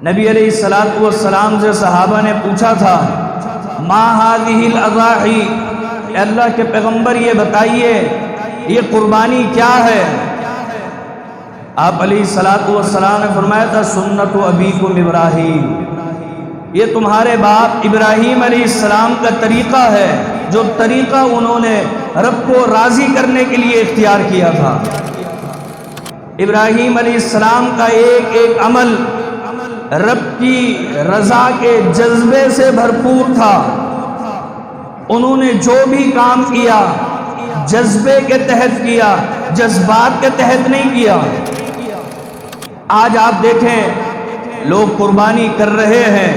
نبی علیہ الصلوۃ والسلام سے صحابہ نے پوچھا تھا ما هذه الاضاحی، اے اللہ کے پیغمبر یہ بتائیے یہ قربانی کیا ہے؟ آپ علیہ الصلوۃ والسلام نے فرمایا تھا سنت ابیکم ابراہیم، یہ تمہارے باپ ابراہیم علیہ السلام کا طریقہ ہے، جو طریقہ انہوں نے رب کو راضی کرنے کے لیے اختیار کیا تھا۔ ابراہیم علیہ السلام کا ایک ایک عمل رب کی رضا کے جذبے سے بھرپور تھا۔ انہوں نے جو بھی کام کیا جذبے کے تحت کیا، جذبات کے تحت نہیں کیا۔ آج آپ دیکھیں لوگ قربانی کر رہے ہیں،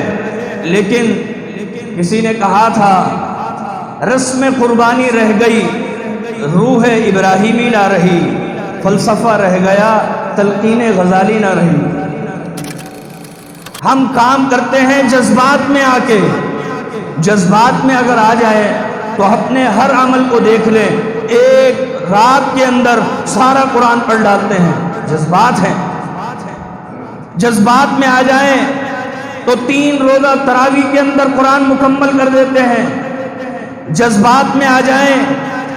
لیکن کسی نے کہا تھا رسم قربانی رہ گئی، روح ابراہیمی نہ رہی، فلسفہ رہ گیا، تلقین غزالی نہ رہی۔ ہم کام کرتے ہیں جذبات میں آ کے، جذبات میں اگر آ جائیں تو اپنے ہر عمل کو دیکھ لیں، ایک رات کے اندر سارا قرآن پڑھ ڈالتے ہیں، جذبات ہیں۔ جذبات میں آ جائیں تو 3 روزہ تراویح کے اندر قرآن مکمل کر دیتے ہیں۔ جذبات میں آ جائیں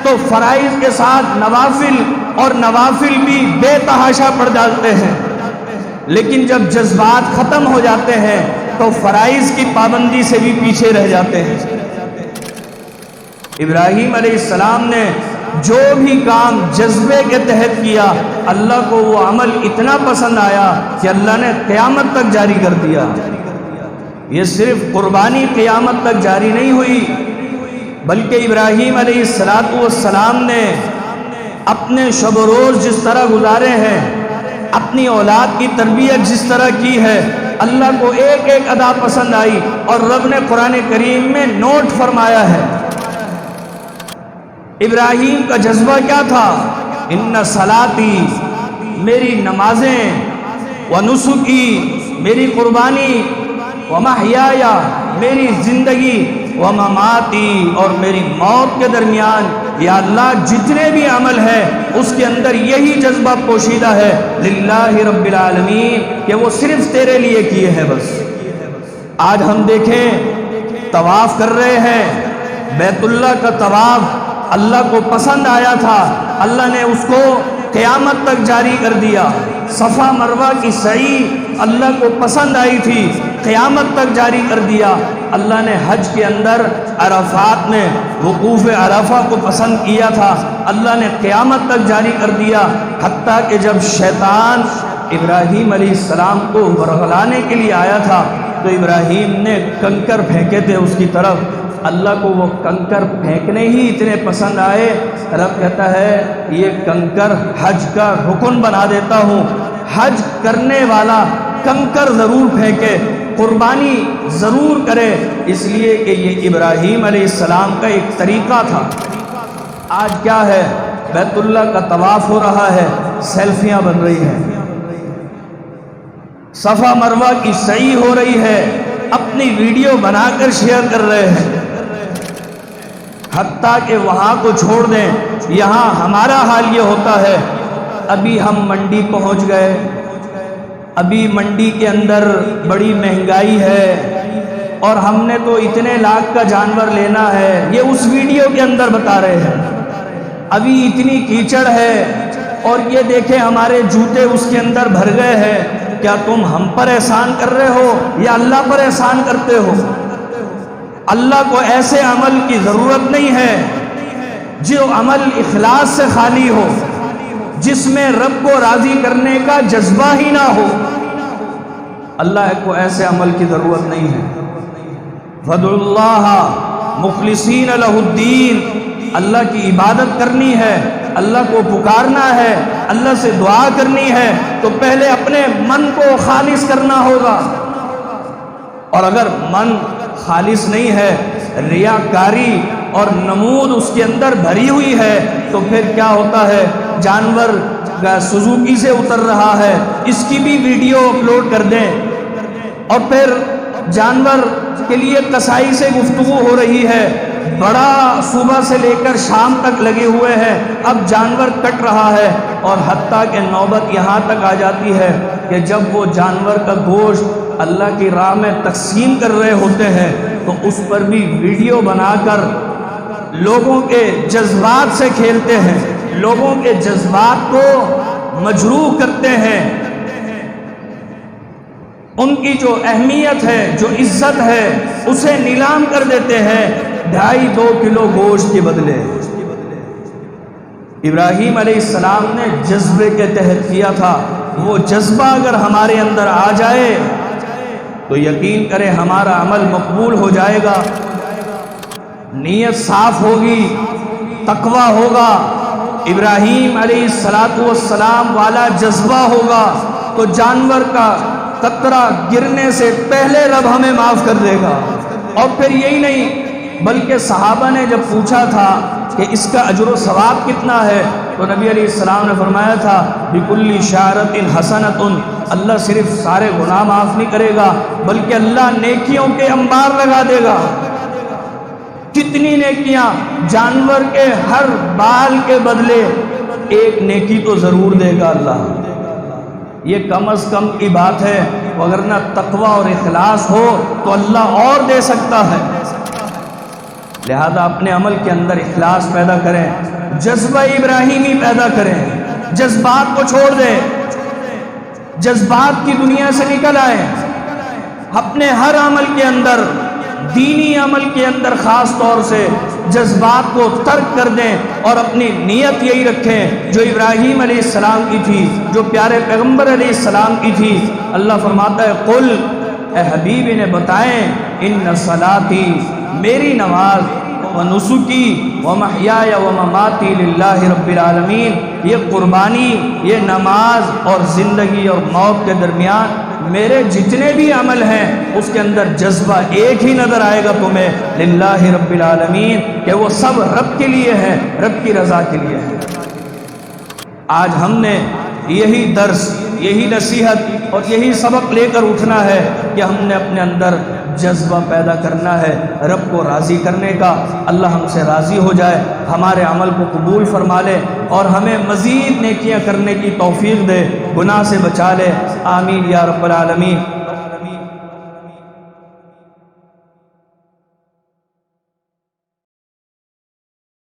تو فرائض کے ساتھ نوافل اور نوافل بھی بے تحاشا پڑھ ڈالتے ہیں۔ لیکن جب جذبات ختم ہو جاتے ہیں تو فرائض کی پابندی سے بھی پیچھے رہ جاتے ہیں۔ ابراہیم علیہ السلام نے جو بھی کام جذبے کے تحت کیا، اللہ کو وہ عمل اتنا پسند آیا کہ اللہ نے قیامت تک جاری کر دیا۔ یہ صرف قربانی قیامت تک جاری نہیں ہوئی، بلکہ ابراہیم علیہ السلام نے اپنے شب و روز جس طرح گزارے ہیں، اپنی اولاد کی تربیت جس طرح کی ہے، اللہ کو ایک ایک ادا پسند آئی، اور رب نے قرآن کریم میں نوٹ فرمایا ہے۔ ابراہیم کا جذبہ کیا تھا؟ ان صلاتی، میری نمازیں، ونسکی، میری قربانی، ومحیای، میری زندگی، ومماتی، اور میری موت کے درمیان یا اللہ جتنے بھی عمل ہے اس کے اندر یہی جذبہ پوشیدہ ہے للہ رب العالمین، کہ وہ صرف تیرے لیے کیے ہیں بس۔ آج ہم دیکھیں طواف کر رہے ہیں، بیت اللہ کا طواف اللہ کو پسند آیا تھا، اللہ نے اس کو قیامت تک جاری کر دیا۔ صفا مروہ کی سعی اللہ کو پسند آئی تھی، قیامت تک جاری کر دیا۔ اللہ نے حج کے اندر عرفات میں وقوف عرفہ کو پسند کیا تھا، اللہ نے قیامت تک جاری کر دیا۔ حتیٰ کہ جب شیطان ابراہیم علیہ السلام کو ورغلانے کے لیے آیا تھا تو ابراہیم نے کنکر پھینکے تھے اس کی طرف، اللہ کو وہ کنکر پھینکنے ہی اتنے پسند آئے، رب کہتا ہے یہ کنکر حج کا رکن بنا دیتا ہوں۔ حج کرنے والا کنکر ضرور پھینکے، قربانی ضرور کرے، اس لیے کہ یہ ابراہیم علیہ السلام کا ایک طریقہ تھا۔ آج کیا ہے؟ بیت اللہ کا طواف ہو رہا ہے، سیلفیاں بن رہی ہیں، صفا مروہ کی سعی ہو رہی ہے، اپنی ویڈیو بنا کر شیئر کر رہے ہیں۔ حتیٰ کہ وہاں کو چھوڑ دیں، یہاں ہمارا حال یہ ہوتا ہے، ابھی ہم منڈی پہنچ گئے، ابھی منڈی کے اندر بڑی مہنگائی ہے اور ہم نے تو اتنے لاکھ کا جانور لینا ہے، یہ اس ویڈیو کے اندر بتا رہے ہیں۔ ابھی اتنی کیچڑ ہے اور یہ دیکھیں ہمارے جوتے اس کے اندر بھر گئے ہیں، کیا تم ہم پر احسان کر رہے ہو یا اللہ پر احسان کرتے ہو؟ اللہ کو ایسے عمل کی ضرورت نہیں ہے جو عمل اخلاص سے خالی ہو، جس میں رب کو راضی کرنے کا جذبہ ہی نہ ہو۔ اللہ کو ایسے عمل کی ضرورت نہیں ہے۔ فَادْعُوا اللَّهَ مُخْلِصِينَ لَهُ الدِّينَ، اللہ کی عبادت کرنی ہے، اللہ کو پکارنا ہے، اللہ سے دعا کرنی ہے تو پہلے اپنے من کو خالص کرنا ہوگا، اور اگر من خالص نہیں ہے، ریاکاری اور نمود اس کے اندر بھری ہوئی ہے تو پھر کیا ہوتا ہے؟ جانور سوزوکی سے اتر رہا ہے، اس کی بھی ویڈیو اپلوڈ کر دیں، اور پھر جانور کے لیے کسائی سے گفتگو ہو رہی ہے، بڑا صبح سے لے کر شام تک لگے ہوئے ہیں، اب جانور کٹ رہا ہے، اور حتیٰ کہ نوبت یہاں تک آ جاتی ہے کہ جب وہ جانور کا گوشت اللہ کی راہ میں تقسیم کر رہے ہوتے ہیں تو اس پر بھی ویڈیو بنا کر لوگوں کے جذبات سے کھیلتے ہیں، لوگوں کے جذبات کو مجروح کرتے ہیں، ان کی جو اہمیت ہے، جو عزت ہے، اسے نیلام کر دیتے ہیں 2.5 کلو گوشت کے بدلے۔ ابراہیم علیہ السلام نے جذبے کے تحت کیا تھا، وہ جذبہ اگر ہمارے اندر آ جائے تو یقین کریں ہمارا عمل مقبول ہو جائے گا، نیت صاف ہوگی، تقوی ہوگا، ابراہیم علیہ السلام والا جذبہ ہوگا تو جانور کا قطرہ گرنے سے پہلے رب ہمیں معاف کر دے گا۔ اور پھر یہی نہیں بلکہ صحابہ نے جب پوچھا تھا کہ اس کا اجر و ثواب کتنا ہے تو نبی علیہ السلام نے فرمایا تھا بِكُلِّ شَعْرَةٍ حَسَنَةٌ، اللہ صرف سارے گناہ معاف نہیں کرے گا بلکہ اللہ نیکیوں کے انبار لگا دے گا۔ کتنی نیکیاں، جانور کے ہر بال کے بدلے ایک نیکی تو ضرور دے گا اللہ، یہ کم از کم کی بات ہے، وگرنہ تقوی اور اخلاص ہو تو اللہ اور دے سکتا ہے۔ لہذا اپنے عمل کے اندر اخلاص پیدا کریں، جذبہ ابراہیمی پیدا کریں، جذبات کو چھوڑ دیں، جذبات کی دنیا سے نکل آئیں، اپنے ہر عمل کے اندر، دینی عمل کے اندر خاص طور سے جذبات کو ترک کر دیں اور اپنی نیت یہی رکھیں جو ابراہیم علیہ السلام کی تھی، جو پیارے پیغمبر علیہ السلام کی تھی۔ اللہ فرماتا ہے قل، اے حبیب انہیں بتائیں، ان صلاتی، میری نماز، ونسکی ومحیای ومماتی للہ رب العالمین، یہ قربانی، یہ نماز اور زندگی اور موت کے درمیان میرے جتنے بھی عمل ہیں اس کے اندر جذبہ ایک ہی نظر آئے گا تمہیں، للہ رب العالمین، کہ وہ سب رب کے لیے ہے، رب کی رضا کے لیے ہے۔ آج ہم نے یہی درس، یہی نصیحت اور یہی سبق لے کر اٹھنا ہے کہ ہم نے اپنے اندر جذبہ پیدا کرنا ہے رب کو راضی کرنے کا۔ اللہ ہم سے راضی ہو جائے، ہمارے عمل کو قبول فرما لے اور ہمیں مزید نیکیاں کرنے کی توفیق دے، گناہ سے بچا لے، آمین یا رب العالمین۔